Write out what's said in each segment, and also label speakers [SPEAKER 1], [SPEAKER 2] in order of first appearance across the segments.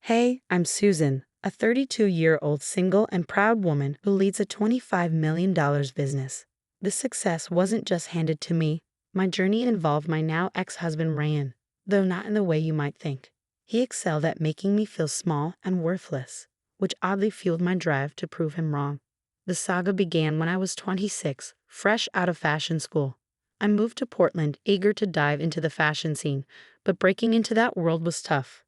[SPEAKER 1] Hey, I'm Susan, a 32-year-old single and proud woman who leads a $25 million business. This success wasn't just handed to me. My journey involved my now ex-husband Ryan, though not in the way you might think. He excelled at making me feel small and worthless, which oddly fueled my drive to prove him wrong. The saga began when I was 26, fresh out of fashion school. I moved to Portland, eager to dive into the fashion scene, but breaking into that world was tough.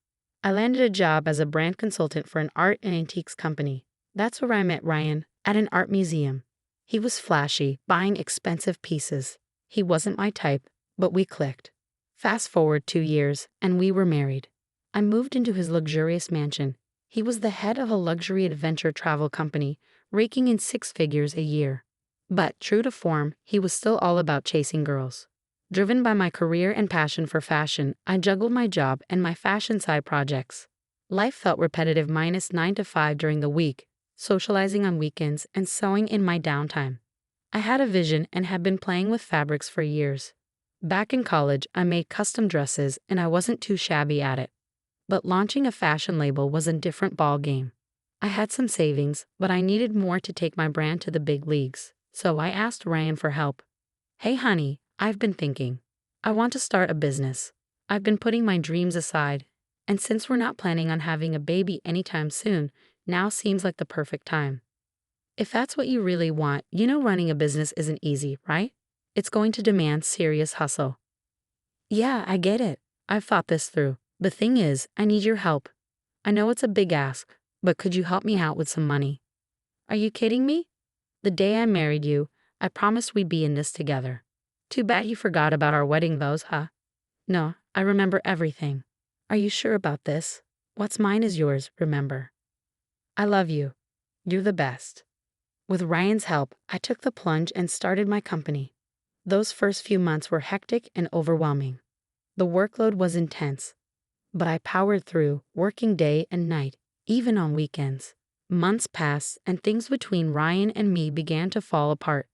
[SPEAKER 1] I landed a job as a brand consultant for an art and antiques company. That's where I met Ryan, at an art museum. He was flashy, buying expensive pieces. He wasn't my type, but we clicked. Fast forward 2 years, and we were married. I moved into his luxurious mansion. He was the head of a luxury adventure travel company, raking in six figures a year. But, true to form, he was still all about chasing girls. Driven by my career and passion for fashion, I juggled my job and my fashion side projects. Life felt repetitive minus 9 to 5 during the week, socializing on weekends and sewing in my downtime. I had a vision and had been playing with fabrics for years. Back in college, I made custom dresses and I wasn't too shabby at it. But launching a fashion label was a different ball game. I had some savings, but I needed more to take my brand to the big leagues, so I asked Ryan for help. Hey honey, I've been thinking. I want to start a business. I've been putting my dreams aside, and since we're not planning on having a baby anytime soon, now seems like the perfect time. If that's what you really want, running a business isn't easy, right? It's going to demand serious hustle. Yeah, I get it. I've thought this through. The thing is, I need your help. I know it's a big ask, but could you help me out with some money? Are you kidding me? The day I married you, I promised we'd be in this together. Too bad you forgot about our wedding vows, huh? No, I remember everything. Are you sure about this? What's mine is yours, remember. I love you. You're the best. With Ryan's help, I took the plunge and started my company. Those first few months were hectic and overwhelming. The workload was intense, but I powered through, working day and night, even on weekends. Months passed, and things between Ryan and me began to fall apart.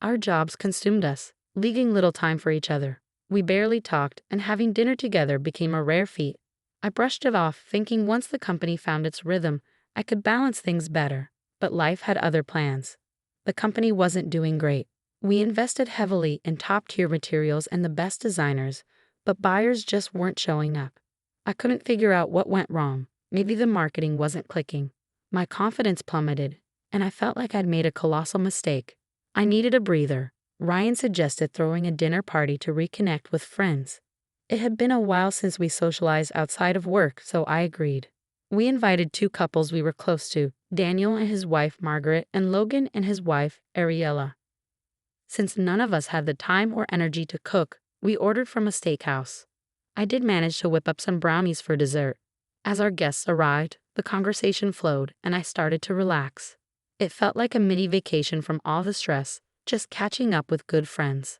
[SPEAKER 1] Our jobs consumed us, leaving little time for each other. We barely talked, and having dinner together became a rare feat. I brushed it off, thinking once the company found its rhythm, I could balance things better. But life had other plans. The company wasn't doing great. We invested heavily in top-tier materials and the best designers, but buyers just weren't showing up. I couldn't figure out what went wrong. Maybe the marketing wasn't clicking. My confidence plummeted, and I felt like I'd made a colossal mistake. I needed a breather. Ryan suggested throwing a dinner party to reconnect with friends. It had been a while since we socialized outside of work, so I agreed. We invited two couples we were close to, Daniel and his wife Margaret, and Logan and his wife Ariella. Since none of us had the time or energy to cook, we ordered from a steakhouse. I did manage to whip up some brownies for dessert. As our guests arrived, the conversation flowed, and I started to relax. It felt like a mini vacation from all the stress, just catching up with good friends.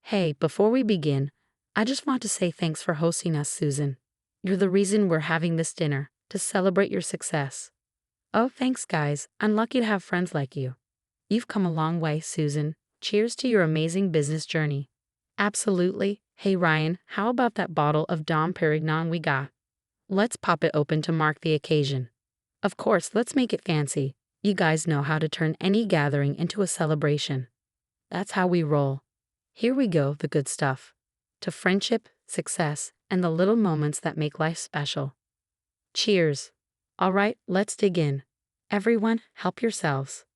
[SPEAKER 1] Hey, before we begin, I just want to say thanks for hosting us, Susan. You're the reason we're having this dinner, to celebrate your success. Oh, thanks, guys. I'm lucky to have friends like you. You've come a long way, Susan. Cheers to your amazing business journey. Absolutely. Hey, Ryan, how about that bottle of Dom Perignon we got? Let's pop it open to mark the occasion. Of course, let's make it fancy. You guys know how to turn any gathering into a celebration. That's how we roll. Here we go, the good stuff. To friendship, success, and the little moments that make life special. Cheers. All right, let's dig in. Everyone, help yourselves.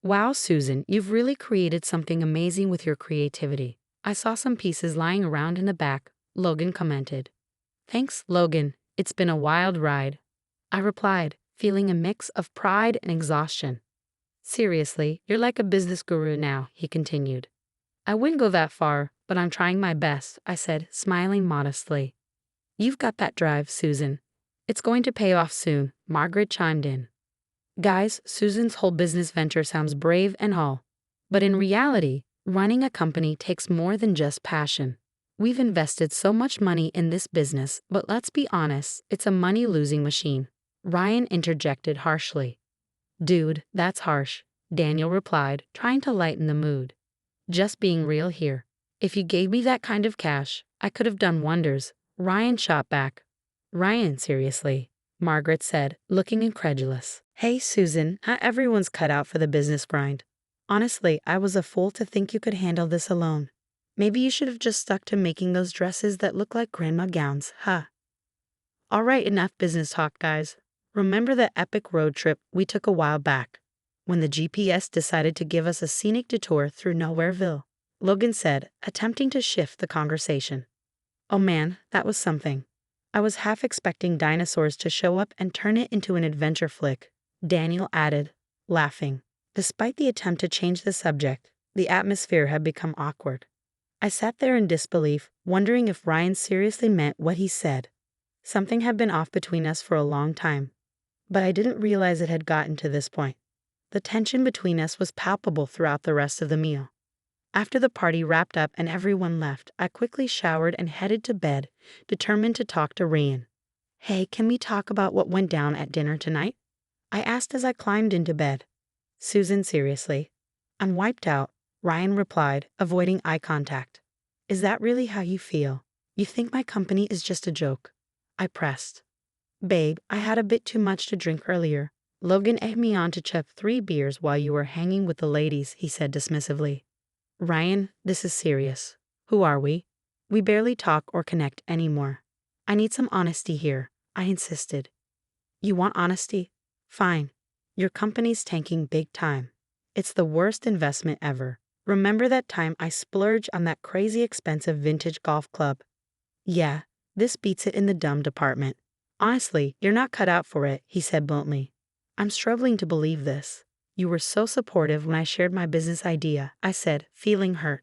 [SPEAKER 1] Wow, Susan, you've really created something amazing with your creativity. I saw some pieces lying around in the back, Logan commented. Thanks, Logan. It's been a wild ride. I replied, feeling a mix of pride and exhaustion. Seriously, you're like a business guru now, he continued. I wouldn't go that far, but I'm trying my best, I said, smiling modestly. You've got that drive, Susan. It's going to pay off soon, Margaret chimed in. Guys, Susan's whole business venture sounds brave and all. But in reality, running a company takes more than just passion. We've invested so much money in this business, but let's be honest, it's a money-losing machine. Ryan interjected harshly. Dude, that's harsh, Daniel replied, trying to lighten the mood. Just being real here. If you gave me that kind of cash, I could have done wonders, Ryan shot back. Ryan, seriously. Margaret said, looking incredulous. Hey, Susan, not everyone's cut out for the business grind. Honestly, I was a fool to think you could handle this alone. Maybe you should have just stuck to making those dresses that look like grandma gowns, huh? All right, enough business talk, guys. Remember the epic road trip we took a while back, when the GPS decided to give us a scenic detour through Nowhereville? Logan said, attempting to shift the conversation. Oh man, that was something. I was half expecting dinosaurs to show up and turn it into an adventure flick, Daniel added, laughing. Despite the attempt to change the subject, the atmosphere had become awkward. I sat there in disbelief, wondering if Ryan seriously meant what he said. Something had been off between us for a long time, but I didn't realize it had gotten to this point. The tension between us was palpable throughout the rest of the meal. After the party wrapped up and everyone left, I quickly showered and headed to bed, determined to talk to Ryan. Hey, can we talk about what went down at dinner tonight? I asked as I climbed into bed. Susan, seriously. I'm wiped out, Ryan replied, avoiding eye contact. Is that really how you feel? You think my company is just a joke? I pressed. Babe, I had a bit too much to drink earlier. Logan egged me on to chug 3 beers while you were hanging with the ladies, he said dismissively. Ryan, this is serious. Who are we? We barely talk or connect anymore. I need some honesty here, I insisted. You want honesty? Fine. Your company's tanking big time. It's the worst investment ever. Remember that time I splurged on that crazy expensive vintage golf club? Yeah, this beats it in the dumb department. Honestly, you're not cut out for it, he said bluntly. I'm struggling to believe this. You were so supportive when I shared my business idea, I said, feeling hurt.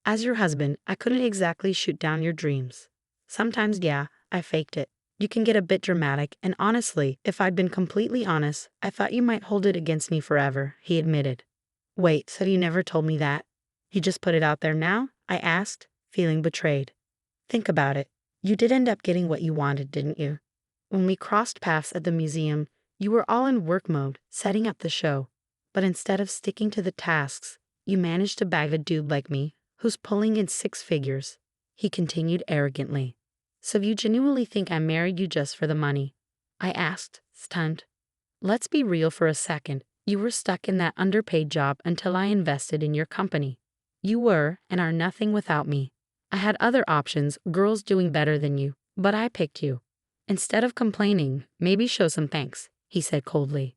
[SPEAKER 1] As your husband, I couldn't exactly shoot down your dreams. Sometimes, yeah, I faked it. You can get a bit dramatic, and honestly, if I'd been completely honest, I thought you might hold it against me forever, he admitted. Wait, so you never told me that? You just put it out there now? I asked, feeling betrayed. Think about it. You did end up getting what you wanted, didn't you? When we crossed paths at the museum, you were all in work mode, setting up the show. But instead of sticking to the tasks, you managed to bag a dude like me, who's pulling in 6 figures. He continued arrogantly. So you genuinely think I married you just for the money? I asked, stunned. Let's be real for a second. You were stuck in that underpaid job until I invested in your company. You were and are nothing without me. I had other options, girls doing better than you, but I picked you. Instead of complaining, maybe show some thanks, he said coldly.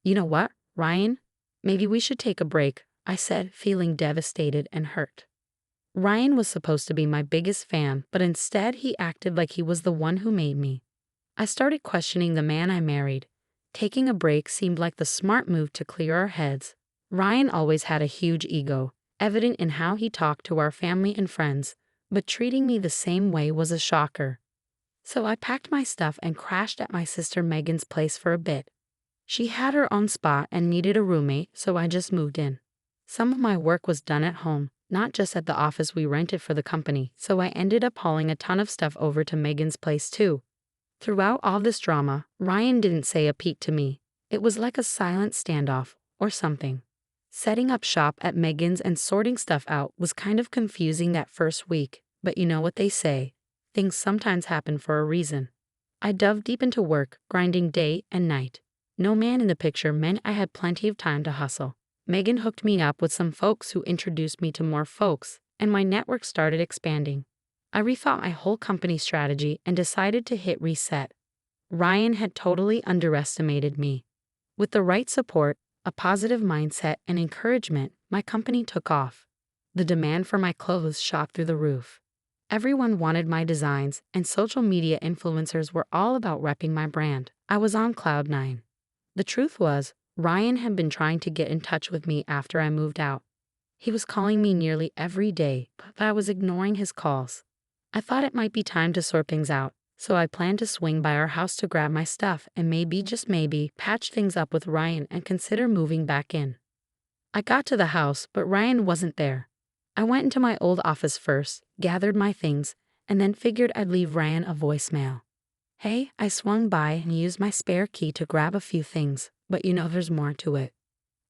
[SPEAKER 1] You know what, Ryan? Maybe we should take a break, I said, feeling devastated and hurt. Ryan was supposed to be my biggest fan, but instead he acted like he was the one who made me. I started questioning the man I married. Taking a break seemed like the smart move to clear our heads. Ryan always had a huge ego, evident in how he talked to our family and friends, but treating me the same way was a shocker. So I packed my stuff and crashed at my sister Megan's place for a bit. She had her own spot and needed a roommate, so I just moved in. Some of my work was done at home, not just at the office we rented for the company, so I ended up hauling a ton of stuff over to Megan's place too. Throughout all this drama, Ryan didn't say a peep to me. It was like a silent standoff, or something. Setting up shop at Megan's and sorting stuff out was kind of confusing that first week, but you know what they say. Things sometimes happen for a reason. I dove deep into work, grinding day and night. No man in the picture meant I had plenty of time to hustle. Megan hooked me up with some folks who introduced me to more folks, and my network started expanding. I rethought my whole company strategy and decided to hit reset. Ryan had totally underestimated me. With the right support, a positive mindset, and encouragement, my company took off. The demand for my clothes shot through the roof. Everyone wanted my designs, and social media influencers were all about repping my brand. I was on cloud 9. The truth was, Ryan had been trying to get in touch with me after I moved out. He was calling me nearly every day, but I was ignoring his calls. I thought it might be time to sort things out, so I planned to swing by our house to grab my stuff and maybe, just maybe, patch things up with Ryan and consider moving back in. I got to the house, but Ryan wasn't there. I went into my old office first, gathered my things, and then figured I'd leave Ryan a voicemail. Hey, I swung by and used my spare key to grab a few things, but you know there's more to it.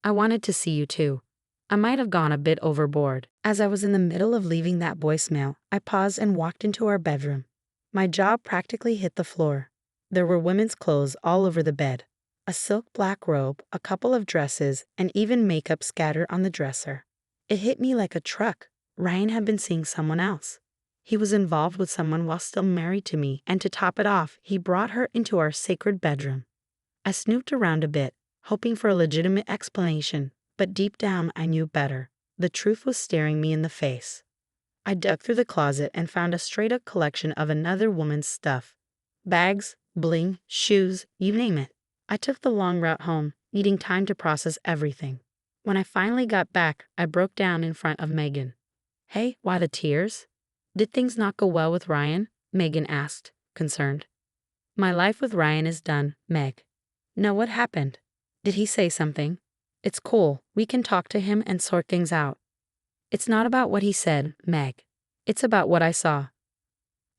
[SPEAKER 1] I wanted to see you too. I might have gone a bit overboard. As I was in the middle of leaving that voicemail, I paused and walked into our bedroom. My jaw practically hit the floor. There were women's clothes all over the bed. A silk black robe, a couple of dresses, and even makeup scattered on the dresser. It hit me like a truck. Ryan had been seeing someone else. He was involved with someone while still married to me, and to top it off, he brought her into our sacred bedroom. I snooped around a bit, hoping for a legitimate explanation, but deep down I knew better. The truth was staring me in the face. I dug through the closet and found a straight-up collection of another woman's stuff. Bags, bling, shoes, you name it. I took the long route home, needing time to process everything. When I finally got back, I broke down in front of Megan. "Hey, why the tears?" "Did things not go well with Ryan?" Megan asked, concerned. "My life with Ryan is done, Meg." "No, what happened? Did he say something?" "It's cool, we can talk to him and sort things out." "It's not about what he said, Meg. It's about what I saw."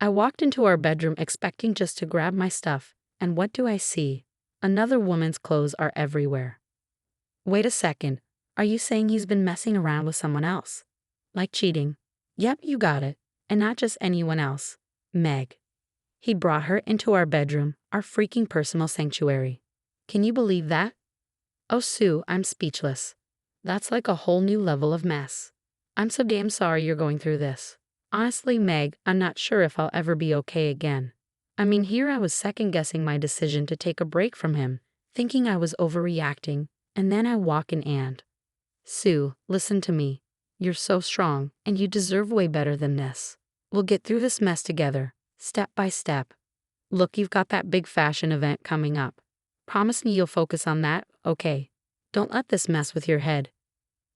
[SPEAKER 1] I walked into our bedroom expecting just to grab my stuff, and what do I see? Another woman's clothes are everywhere. "Wait a second, are you saying he's been messing around with someone else? Like cheating?" "Yep, you got it, and not just anyone else, Meg. He brought her into our bedroom, our freaking personal sanctuary. Can you believe that?" "Oh, Sue, I'm speechless. That's like a whole new level of mess. I'm so damn sorry you're going through this. Honestly, Meg, I'm not sure if I'll ever be okay again. I mean, here I was second-guessing my decision to take a break from him, thinking I was overreacting, and then I walk in and..." "Sue, listen to me. You're so strong, and you deserve way better than this. We'll get through this mess together, step by step. Look, you've got that big fashion event coming up. Promise me you'll focus on that, okay? Don't let this mess with your head."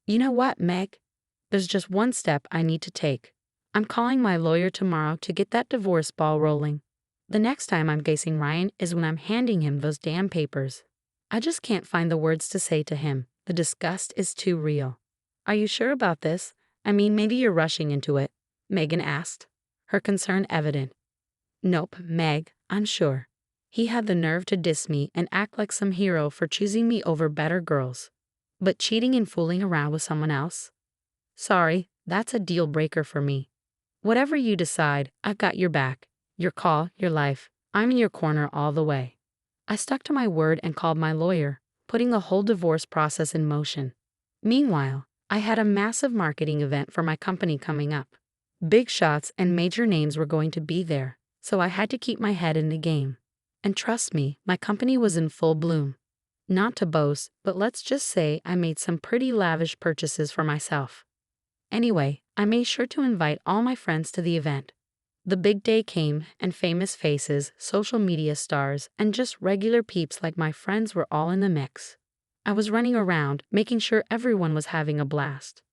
[SPEAKER 1] "You know what, Meg? There's just one step I need to take. I'm calling my lawyer tomorrow to get that divorce ball rolling. The next time I'm facing Ryan is when I'm handing him those damn papers. I just can't find the words to say to him. The disgust is too real." "Are you sure about this? I mean, maybe you're rushing into it," Megan asked, her concern evident. "Nope, Meg, I'm sure. He had the nerve to diss me and act like some hero for choosing me over better girls. But cheating and fooling around with someone else? Sorry, that's a deal breaker for me. Whatever you decide, I've got your back. Your call, your life. I'm in your corner all the way." I stuck to my word and called my lawyer, putting the whole divorce process in motion. Meanwhile, I had a massive marketing event for my company coming up. Big shots and major names were going to be there, so I had to keep my head in the game. And trust me, my company was in full bloom. Not to boast, but let's just say I made some pretty lavish purchases for myself. Anyway, I made sure to invite all my friends to the event. The big day came, and famous faces, social media stars, and just regular peeps like my friends were all in the mix. I was running around, making sure everyone was having a blast.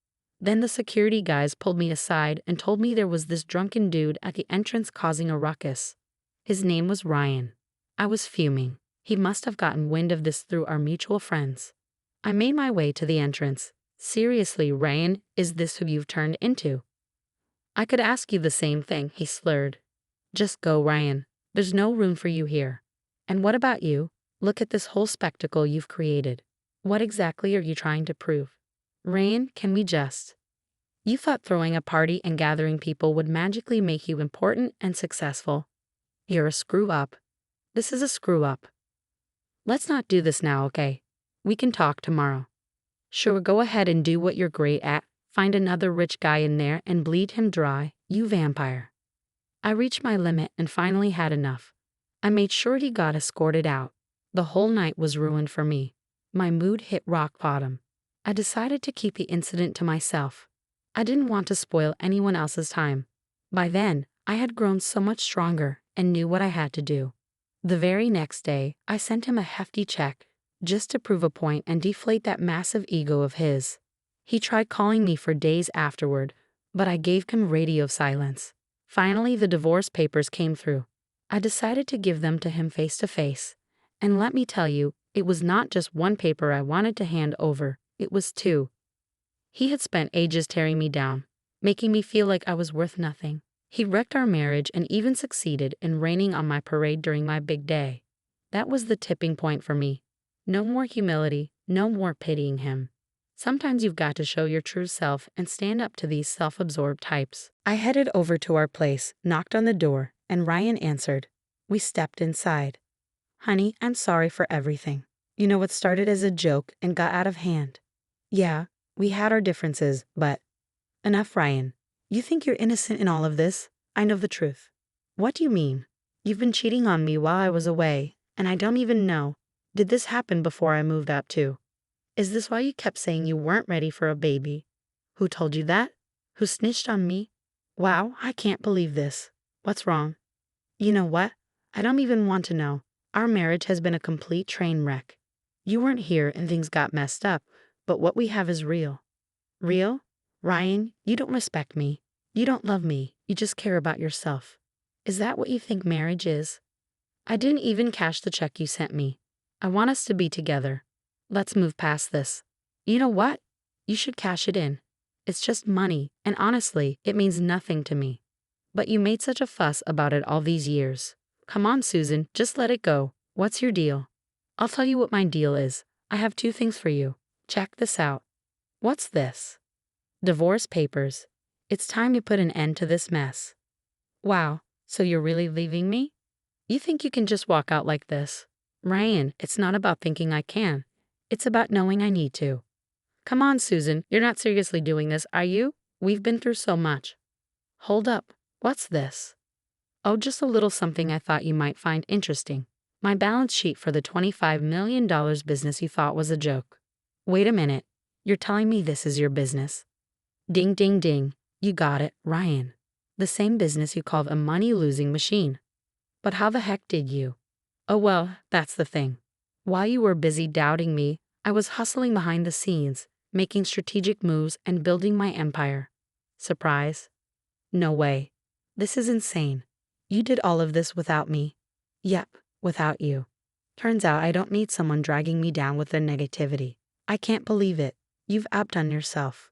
[SPEAKER 1] Then the security guys pulled me aside and told me there was this drunken dude at the entrance causing a ruckus. His name was Ryan. I was fuming. He must have gotten wind of this through our mutual friends. I made my way to the entrance. "Seriously, Ryan, is this who you've turned into?" "I could ask you the same thing," he slurred. "Just go, Ryan. There's no room for you here. And what about you? Look at this whole spectacle you've created. What exactly are you trying to prove? Ryan, can we just..." "You thought throwing a party and gathering people would magically make you important and successful. You're a screw-up. This is a screw-up. Let's not do this now, okay? We can talk tomorrow." "Sure, go ahead and do what you're great at. Find another rich guy in there and bleed him dry, you vampire." I reached my limit and finally had enough. I made sure he got escorted out. The whole night was ruined for me. My mood hit rock bottom. I decided to keep the incident to myself. I didn't want to spoil anyone else's time. By then, I had grown so much stronger and knew what I had to do. The very next day, I sent him a hefty check, just to prove a point and deflate that massive ego of his. He tried calling me for days afterward, but I gave him radio silence. Finally, the divorce papers came through. I decided to give them to him face to face. And let me tell you, it was not just one paper I wanted to hand over, it was two. He had spent ages tearing me down, making me feel like I was worth nothing. He wrecked our marriage and even succeeded in raining on my parade during my big day. That was the tipping point for me. No more humility, no more pitying him. Sometimes you've got to show your true self and stand up to these self-absorbed types. I headed over to our place, knocked on the door, and Ryan answered. We stepped inside. Honey, I'm sorry for everything. You know what started as a joke and got out of hand. Yeah, we had our differences, but enough, Ryan. You think you're innocent in all of this? I know the truth. What do you mean? You've been cheating on me while I was away, and I don't even know. Did this happen before I moved out too? Is this why you kept saying you weren't ready for a baby? Who told you that? Who snitched on me? Wow, I can't believe this. What's wrong? You know what? I don't even want to know. Our marriage has been a complete train wreck. You weren't here and things got messed up, but what we have is real. Real? Ryan, you don't respect me. You don't love me. You just care about yourself. Is that what you think marriage is? I didn't even cash the check you sent me. I want us to be together. Let's move past this. You know what? You should cash it in. It's just money, and honestly, it means nothing to me. But you made such a fuss about it all these years. Come on, Susan, just let it go. What's your deal? I'll tell you what my deal is. I have two things for you. Check this out. What's this? Divorce papers. It's time to put an end to this mess. Wow, so you're really leaving me? You think you can just walk out like this? Ryan, it's not about thinking I can. It's about knowing I need to. Come on, Susan, you're not seriously doing this, are you? We've been through so much. Hold up, what's this? Oh, just a little something I thought you might find interesting. My balance sheet for the $25 million business you thought was a joke. Wait a minute, you're telling me this is your business? Ding, ding, ding. You got it, Ryan. The same business you called a money-losing machine. But how the heck did you? Oh well, that's the thing. While you were busy doubting me, I was hustling behind the scenes, making strategic moves and building my empire. Surprise? No way. This is insane. You did all of this without me. Yep, without you. Turns out I don't need someone dragging me down with their negativity. I can't believe it. You've outdone yourself.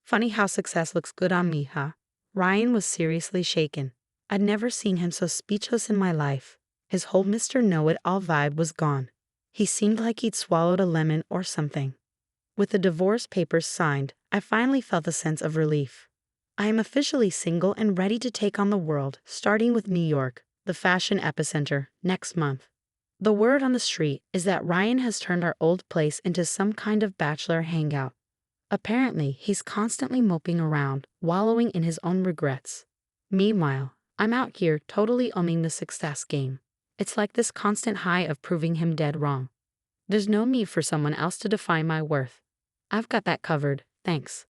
[SPEAKER 1] Funny how success looks good on me, huh? Ryan was seriously shaken. I'd never seen him so speechless in my life. His whole Mr. Know-It-All vibe was gone. He seemed like he'd swallowed a lemon or something. With the divorce papers signed, I finally felt a sense of relief. I am officially single and ready to take on the world, starting with New York, the fashion epicenter, next month. The word on the street is that Ryan has turned our old place into some kind of bachelor hangout. Apparently, he's constantly moping around, wallowing in his own regrets. Meanwhile, I'm out here totally owning the success game. It's like this constant high of proving him dead wrong. There's no need for someone else to define my worth. I've got that covered, thanks.